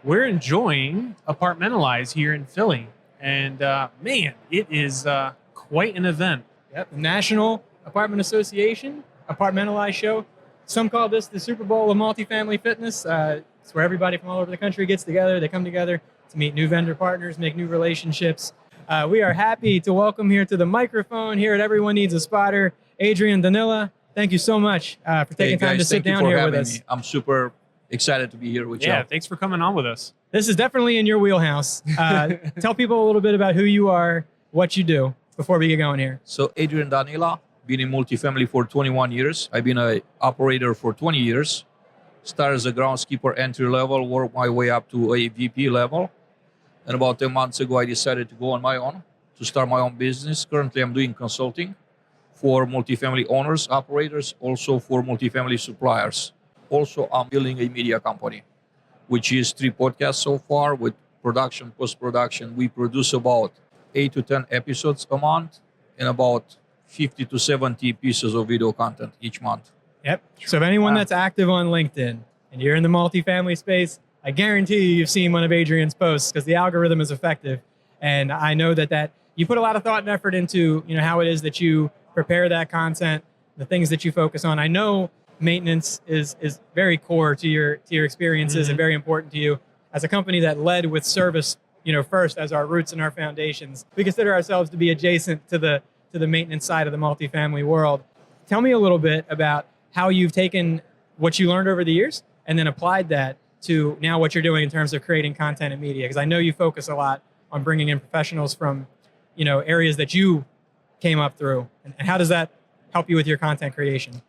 we're enjoying Apartmentalize here in Philly. And man, it is quite an event. Yep, the National Apartment Association Apartmentalize show. Some call this the Super Bowl of multifamily fitness. It's where everybody from all over the country gets together. They come together to meet new vendor partners, make new relationships. We are happy to welcome here to the microphone here at Everyone Needs a Spotter, Adrian Danila. Thank you so much for taking time to sit down here with us. I'm super excited to be here with you. Yeah, thanks for coming on with us. This is definitely in your wheelhouse. Tell people a little bit about who you are, what you do, before we get going here. So Adrian Danila, been in multifamily for 21 years. I've been an operator for 20 years. Started as a groundskeeper entry level, worked my way up to a VP level. And about 10 months ago, I decided to go on my own, to start my own business. Currently, I'm doing consulting for multifamily owners, operators, also for multifamily suppliers. Also, I'm building a media company, which is 3 podcasts so far with production, post-production. We produce about 8 to 10 episodes a month and about 50 to 70 pieces of video content each month. Yep. So if anyone that's active on LinkedIn and you're in the multifamily space, I guarantee you've seen one of Adrian's posts because the algorithm is effective. And I know that you put a lot of thought and effort into, how it is that you prepare that content, the things that you focus on. I know maintenance is very core to your experiences and very important to you. As a company that led with service, first as our roots and our foundations, we consider ourselves to be adjacent to the maintenance side of the multifamily world. Tell me a little bit about how you've taken what you learned over the years and then applied that to now what you're doing in terms of creating content and media. Because I know you focus a lot on bringing in professionals from, areas that you came up through. And how does that help you with your content creation?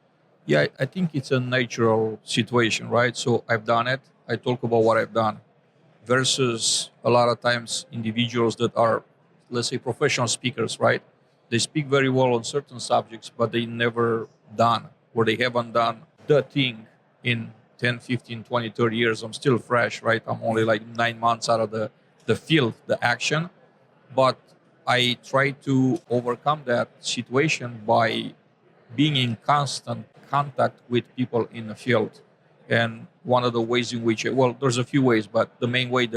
Yeah, I think it's a natural situation, right? So I've done it. I talk about what I've done versus a lot of times individuals that are, let's say, professional speakers, right? They speak very well on certain subjects, but they never done or they haven't done the thing in 10, 15, 20, 30 years. I'm still fresh, right? I'm only like 9 months out of the field, the action. But I try to overcome that situation by being in constant contact with people in the field. And one of the ways in which, there's a few ways, but the main way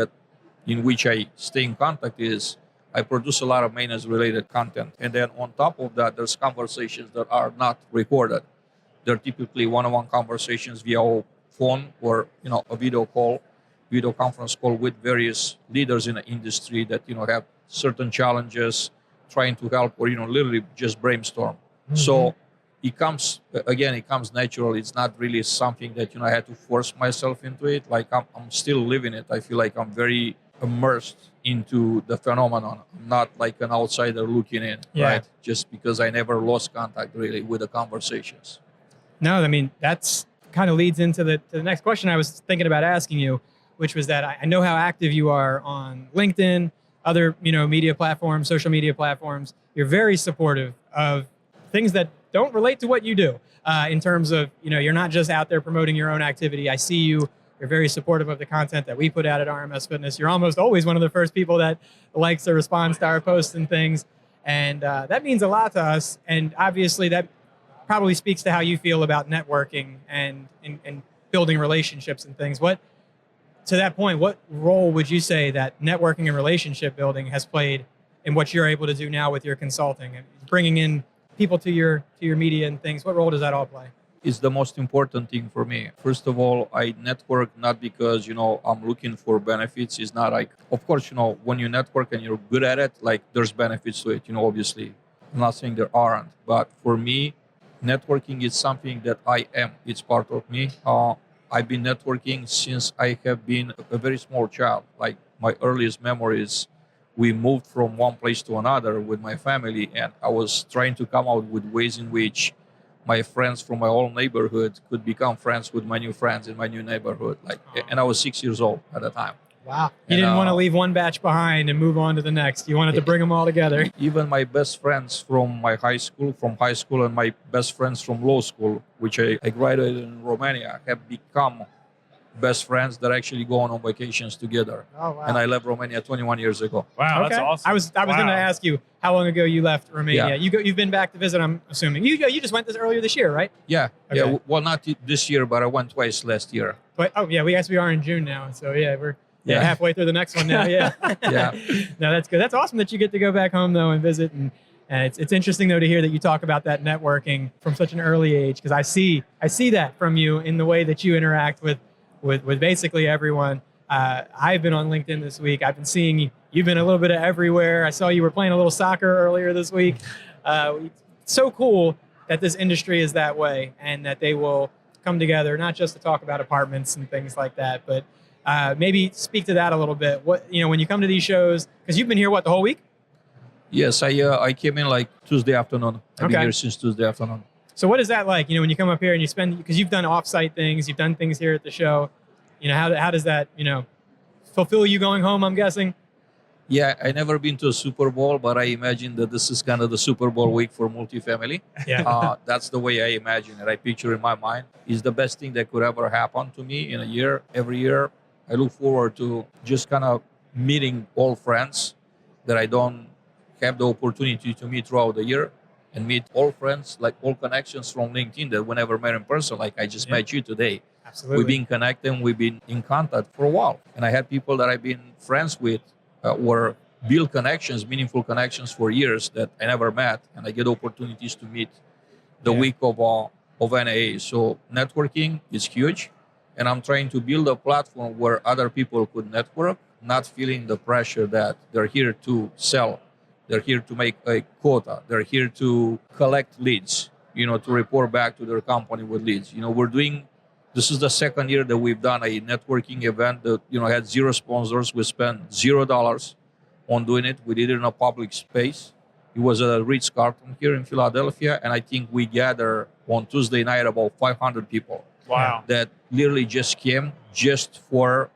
in which I stay in contact is I produce a lot of maintenance-related content. And then on top of that, there's conversations that are not recorded. They're typically one-on-one conversations via phone or a video conference call with various leaders in the industry that have certain challenges, trying to help or literally just brainstorm. So it comes natural. It's not really something that I had to force myself into it. Like I'm still living it. I feel like I'm very immersed into the phenomenon. I'm not like an outsider looking in, right? Just because I never lost contact really with the conversations. No, I mean, that's kind of leads into the next question I was thinking about asking you, which was that I know how active you are on LinkedIn, other, media platforms, social media platforms. You're very supportive of things that don't relate to what you do in terms of, you're not just out there promoting your own activity. I see you're very supportive of the content that we put out at RMS Fitness. You're almost always one of the first people that likes or responds to our posts and things. And that means a lot to us. And obviously that probably speaks to how you feel about networking and building relationships and things. To that point, what role would you say that networking and relationship building has played in what you're able to do now with your consulting and bringing in people to your media and things? What role does that all play? It's the most important thing for me. First of all, I network not because, I'm looking for benefits. It's not like, of course, when you network and you're good at it, like there's benefits to it, obviously. I'm not saying there aren't. But for me, networking is something that I am. It's part of me. I've been networking since I have been a very small child. Like my earliest memories, we moved from one place to another with my family, and I was trying to come out with ways in which my friends from my old neighborhood could become friends with my new friends in my new neighborhood. And I was 6 years old at the time. Wow. You didn't want to leave one batch behind and move on to the next. You wanted to bring them all together. Even my best friends from high school, and my best friends from law school, which I graduated in Romania, have become best friends that actually go on vacations together. Oh, wow. And I left Romania 21 years ago. Wow, okay. That's awesome. I was going to ask you how long ago you left Romania. Yeah. You've been back to visit, I'm assuming. You just went earlier this year, right? Yeah. Okay. Yeah. Well, not this year, but I went twice last year. But we are in June now. So yeah, we're Yeah, halfway through the next one now. Yeah. Yeah. No, that's good. That's awesome that you get to go back home though and visit. And it's interesting though to hear that you talk about that networking from such an early age, because I see that from you in the way that you interact with basically everyone. I've been on LinkedIn this week. I've been seeing you. You've been a little bit of everywhere. I saw you were playing a little soccer earlier this week. It's so cool that this industry is that way and that they will come together, not just to talk about apartments and things like that, but maybe speak to that a little bit. What, when you come to these shows, because you've been here, the whole week? Yes, I came in like Tuesday afternoon. I've been Okay. here since Tuesday afternoon. So what is that like? When you come up here and you spend, because you've done offsite things, you've done things here at the show. How does that fulfill you going home? I'm guessing. Yeah, I never been to a Super Bowl, but I imagine that this is kind of the Super Bowl week for multifamily. Yeah. That's the way I imagine it. I picture in my mind. It's the best thing that could ever happen to me in a year. Every year, I look forward to just kind of meeting old friends that I don't have the opportunity to meet throughout the year, and meet old friends, like old connections from LinkedIn that we never met in person. Like I just met you today. Absolutely. We've been connected, we've been in contact for a while. And I had people that I've been friends with or build connections, meaningful connections for years that I never met. And I get opportunities to meet the week of NAA. So networking is huge. And I'm trying to build a platform where other people could network, not feeling the pressure that they're here to sell. They're here to make a quota. They're here to collect leads, to report back to their company with leads. This is the second year that we've done a networking event that, had zero sponsors. We spent $0 on doing it. We did it in a public space. It was at a Ritz-Carlton here in Philadelphia. And I think we gathered on Tuesday night about 500 people. Wow. That literally just came just for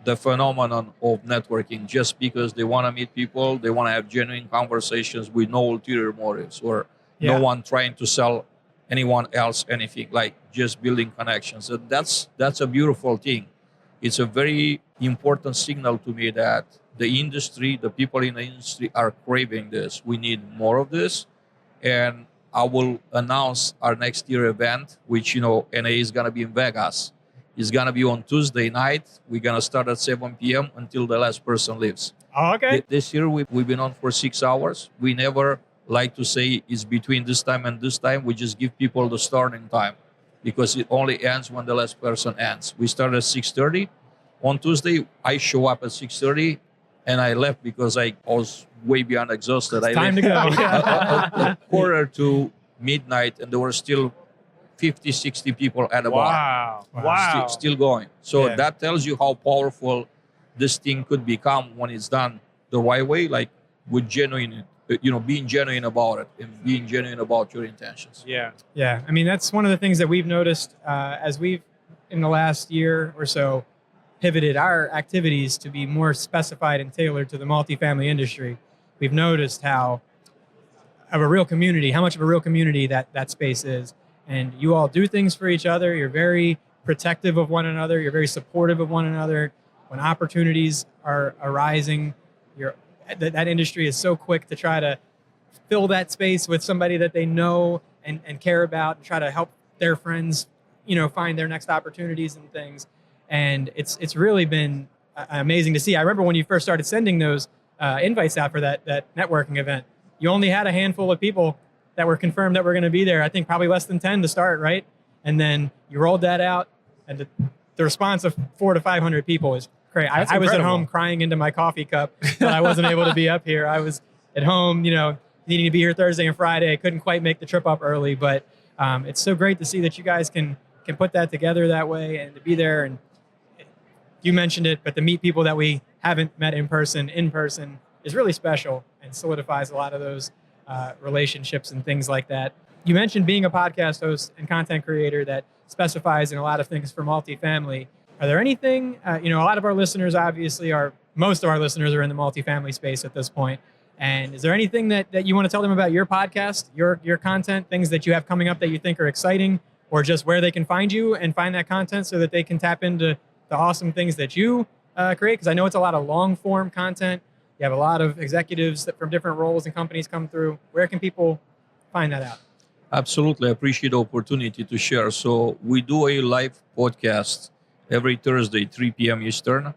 the phenomenon of networking, just because they want to meet people. They want to have genuine conversations with no ulterior motives or no one trying to sell anyone else anything, like just building connections. And that's a beautiful thing. It's a very important signal to me that the industry, the people in the industry are craving this. We need more of this. And I will announce our next year event, which, NA is going to be in Vegas. It's going to be on Tuesday night. We're going to start at 7 p.m. until the last person leaves. Oh, okay. This year, we've been on for 6 hours. We never like to say it's between this time and this time. We just give people the starting time because it only ends when the last person ends. We start at 6:30. On Tuesday, I show up at 6:30 and I left because I was way beyond exhausted. It's time to go. a quarter to midnight and there were still 50, 60 people at the bar. Wow. Still going. So that tells you how powerful this thing could become when it's done the right way, like with genuine, being genuine about it and being genuine about your intentions. Yeah. Yeah. I mean, that's one of the things that we've noticed as we've, in the last year or so, pivoted our activities to be more specified and tailored to the multifamily industry. We've noticed how much of a real community that space is. And you all do things for each other. You're very protective of one another. You're very supportive of one another. When opportunities are arising, that industry is so quick to try to fill that space with somebody that they know and care about and try to help their friends, find their next opportunities and things. And it's really been amazing to see. I remember when you first started sending those invites out for that networking event, you only had a handful of people that were confirmed that were going to be there. I think probably less than 10 to start, right? And then you rolled that out, and the response of 400 to 500 people was great. I was at home crying into my coffee cup that I wasn't able to be up here. I was at home, needing to be here Thursday and Friday. I couldn't quite make the trip up early, but it's so great to see that you guys can put that together that way and to be there. And you mentioned it, but to meet people that we haven't met in person is really special and solidifies a lot of those relationships and things like that. You mentioned being a podcast host and content creator that specifies in a lot of things for multifamily. Are there anything, a lot of our listeners most of our listeners are in the multifamily space at this point. And is there anything that you want to tell them about your podcast, your content, things that you have coming up that you think are exciting, or just where they can find you and find that content so that they can tap into the awesome things that you create? Because I know it's a lot of long form content. You have a lot of executives that from different roles and companies come through. Where can people find that out? Absolutely. I appreciate the opportunity to share. So we do a live podcast every Thursday, 3 p.m. Eastern.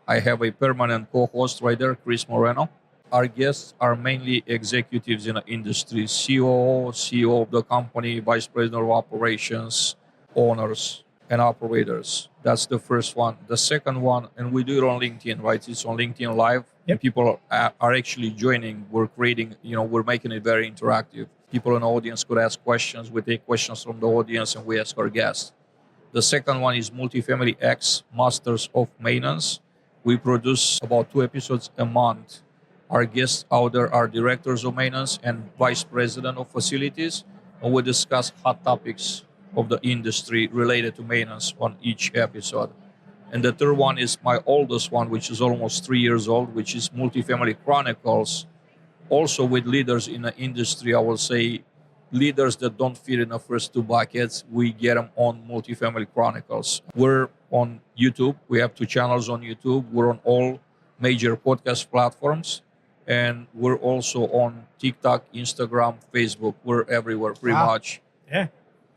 I have a permanent co-host right there, Chris Moreno. Our guests are mainly executives in the industry, CEO of the company, vice president of operations, owners, and operators. That's the first one. The second one, and we do it on LinkedIn, right? It's on LinkedIn Live. Yep. And people are actually joining. We're creating, we're making it very interactive. People in the audience could ask questions. We take questions from the audience and we ask our guests. The second one is Multifamily X, Masters of Maintenance. We produce about 2 episodes a month. Our guests out there are directors of maintenance and vice president of facilities, and we discuss hot topics of the industry related to maintenance on each episode. And the third one is my oldest one, which is almost 3 years old, which is Multifamily Chronicles, also with leaders in the industry. I will say leaders that don't fit in the first 2 buckets, we get them on Multifamily Chronicles. We're on YouTube. We have 2 channels on YouTube. We're on all major podcast platforms. And we're also on TikTok, Instagram, Facebook. We're everywhere pretty much. Yeah.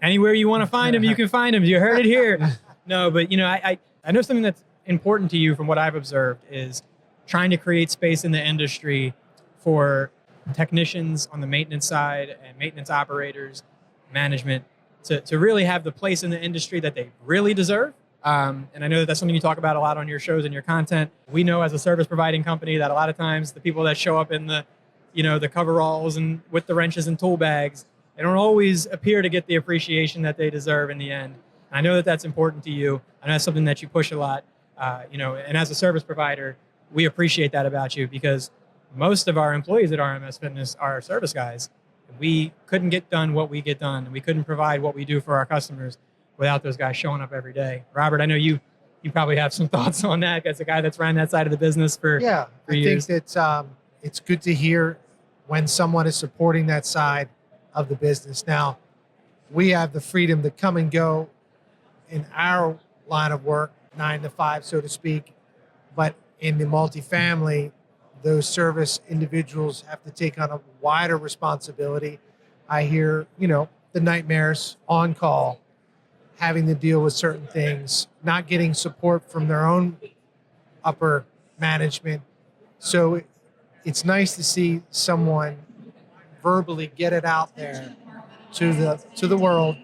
Anywhere you want to find them, you can find them. You heard it here. No, but I know something that's important to you from what I've observed is trying to create space in the industry for technicians on the maintenance side and maintenance operators, management, to really have the place in the industry that they really deserve. And I know that that's something you talk about a lot on your shows and your content. We know as a service providing company that a lot of times the people that show up in the coveralls and with the wrenches and tool bags, they don't always appear to get the appreciation that they deserve in the end. I know that that's important to you. And that's something that you push a lot, and as a service provider, we appreciate that about you because most of our employees at RMS Fitness are service guys. We couldn't get done what we get done, and we couldn't provide what we do for our customers without those guys showing up every day. Robert, I know you probably have some thoughts on that as a guy that's ran that side of the business for years. I think that it's good to hear when someone is supporting that side of the business. Now, we have the freedom to come and go in our line of work, 9 to 5, so to speak. But in the multifamily, those service individuals have to take on a wider responsibility. I hear, the nightmares on call, having to deal with certain things, not getting support from their own upper management. So it's nice to see someone verbally get it out there to the world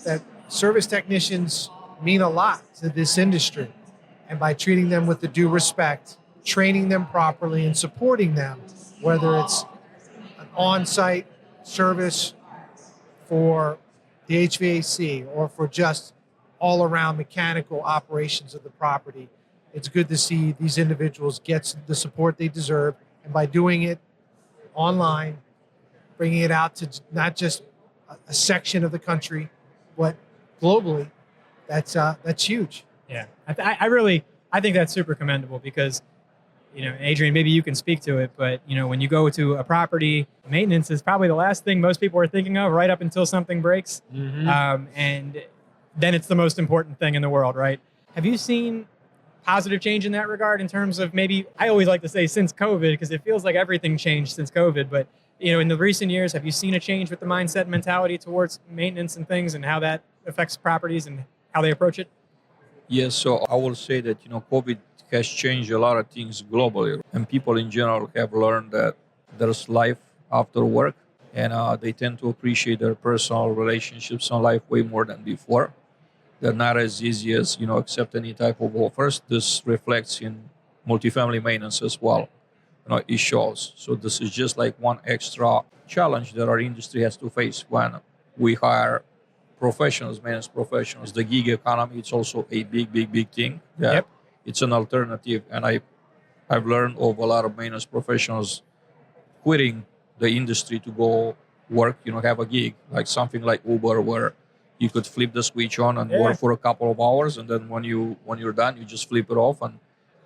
that service technicians mean a lot to this industry. And by treating them with the due respect, training them properly and supporting them, whether it's an on-site service for the HVAC or for just all around mechanical operations of the property. It's good to see these individuals get the support they deserve. And by doing it online, bringing it out to not just a section of the country, but globally, that's huge. Yeah, I think that's super commendable because, Adrian, maybe you can speak to it, but when you go to a property, maintenance is probably the last thing most people are thinking of right up until something breaks. Mm-hmm. And then it's the most important thing in the world, right? Have you seen positive change in that regard in terms of maybe, I always like to say since COVID, because it feels like everything changed since COVID, but in the recent years, have you seen a change with the mindset and mentality towards maintenance and things and how that affects properties and how they approach it? Yes, so I will say that, COVID has changed a lot of things globally, and people in general have learned that there's life after work, and they tend to appreciate their personal relationships in life way more than before. They're not as easy as, accept any type of offers. This reflects in multifamily maintenance as well. It shows. So this is just like one extra challenge that our industry has to face when we hire professionals, maintenance professionals. The gig economy, it's also a big thing. Yep. It's an alternative. And I've learned of a lot of maintenance professionals quitting the industry to go work, have a gig, like something like Uber, where you could flip the switch on and work for a couple of hours, and then when you're done, you just flip it off and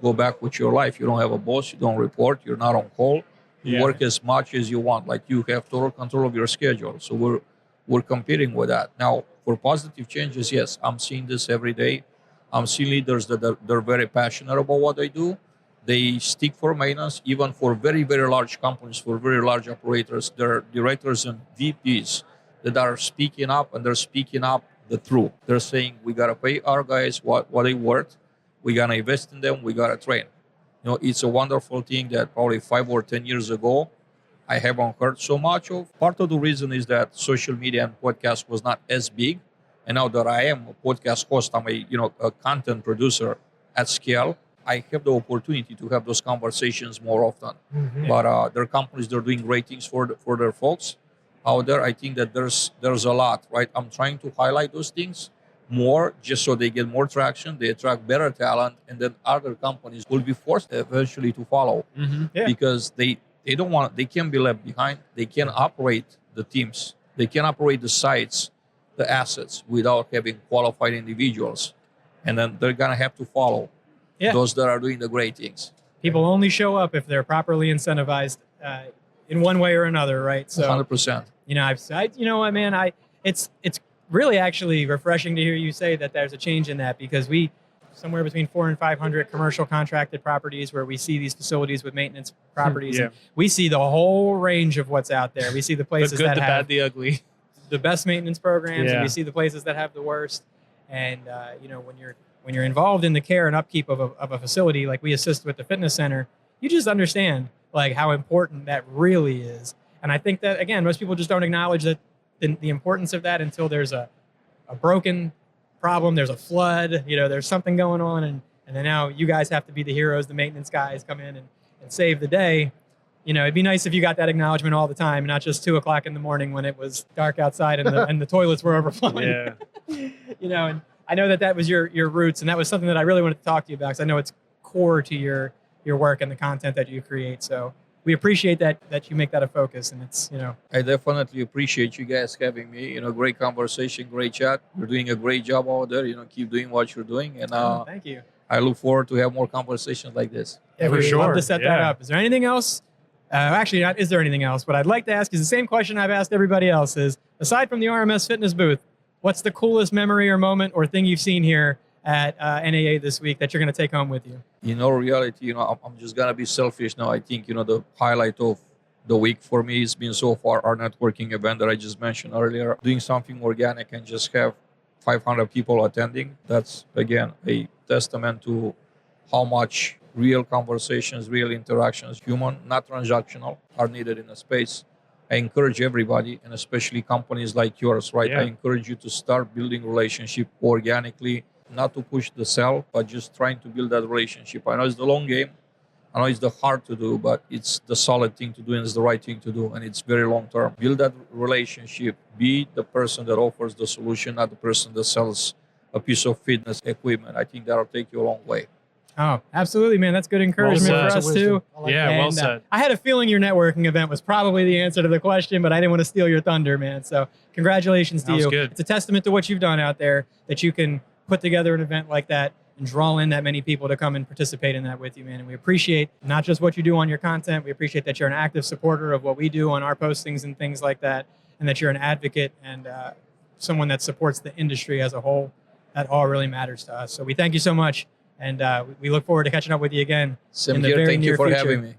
go back with your life. You don't have a boss, you don't report, you're not on call. You work as much as you want, like you have total control of your schedule. So we're competing with that. Now, for positive changes, yes, I'm seeing this every day. I'm seeing leaders that they're very passionate about what they do. They stick for maintenance, even for very, very large companies, for very large operators. They're directors and VPs that are speaking up, and they're speaking up the truth. They're saying, we got to pay our guys what they worth. We got to invest in them. We got to train. It's a wonderful thing that probably 5 or 10 years ago I haven't heard so much of. Part of the reason is that social media and podcast was not as big. And now that I am a podcast host, I'm a content producer at scale. I have the opportunity to have those conversations more often. But there are companies that are doing great things for their folks out there. I think that there's a lot, right? I'm trying to highlight those things more just so they get more traction, they attract better talent, and then other companies will be forced eventually to follow because they don't want, they can't be left behind. They can't operate the teams, they can't operate the sites, the assets without having qualified individuals, and then they're gonna have to follow those that are doing the great things. People only show up if they're properly incentivized in one way or another, right? So 100%. You know what, man, it's really actually refreshing to hear you say that there's a change in that, because we somewhere between 400 and 500 commercial contracted properties where we see these facilities with maintenance properties. And we see the whole range of what's out there. We see the places the good, that the have bad, the ugly, the best maintenance programs, and we see the places that have the worst. And when you're involved in the care and upkeep of a facility, like we assist with the fitness center, you just understand like how important that really is. And I think that, again, most people just don't acknowledge that the importance of that until there's a broken problem, there's a flood, there's something going on, and then now you guys have to be the heroes, the maintenance guys come in and save the day. It'd be nice if you got that acknowledgement all the time, not just 2:00 in the morning when it was dark outside and the toilets were overflowing. And I know that was your roots, and that was something that I really wanted to talk to you about, because I know it's core to your work and the content that you create. So we appreciate that you make that a focus, and it's. I definitely appreciate you guys having me. Great conversation, great chat. You're doing a great job out there. Keep doing what you're doing, and thank you. I look forward to have more conversations like this. Yeah, for we'd sure. love to set that up. Is there anything else? Actually, not is there anything else? What I'd like to ask is the same question I've asked everybody else: is aside from the RMS Fitness booth, what's the coolest memory or moment or thing you've seen here at NAA this week that you're going to take home with you? In all reality, I'm just going to be selfish now. I think, the highlight of the week for me has been so far our networking event that I just mentioned earlier. Doing something organic and just have 500 people attending. That's, again, a testament to how much real conversations, real interactions, human, not transactional, are needed in a space. I encourage everybody, and especially companies like yours, right? I encourage you to start building relationship organically, not to push the sell, but just trying to build that relationship. I know it's the long game. I know it's the hard to do, but it's the solid thing to do, and it's the right thing to do, and it's very long term. Build that relationship. Be the person that offers the solution, not the person that sells a piece of fitness equipment. I think that'll take you a long way. Oh, absolutely, man. That's good encouragement for us too. Well said. I had a feeling your networking event was probably the answer to the question, but I didn't want to steal your thunder, man. So congratulations to you. Good. It's a testament to what you've done out there that you can put together an event like that and draw in that many people to come and participate in that with you, man. And we appreciate not just what you do on your content. We appreciate that you're an active supporter of what we do on our postings and things like that, and that you're an advocate and someone that supports the industry as a whole. That all really matters to us. So we thank you so much. And we look forward to catching up with you again Same in the here. very Thank you near for future. having me.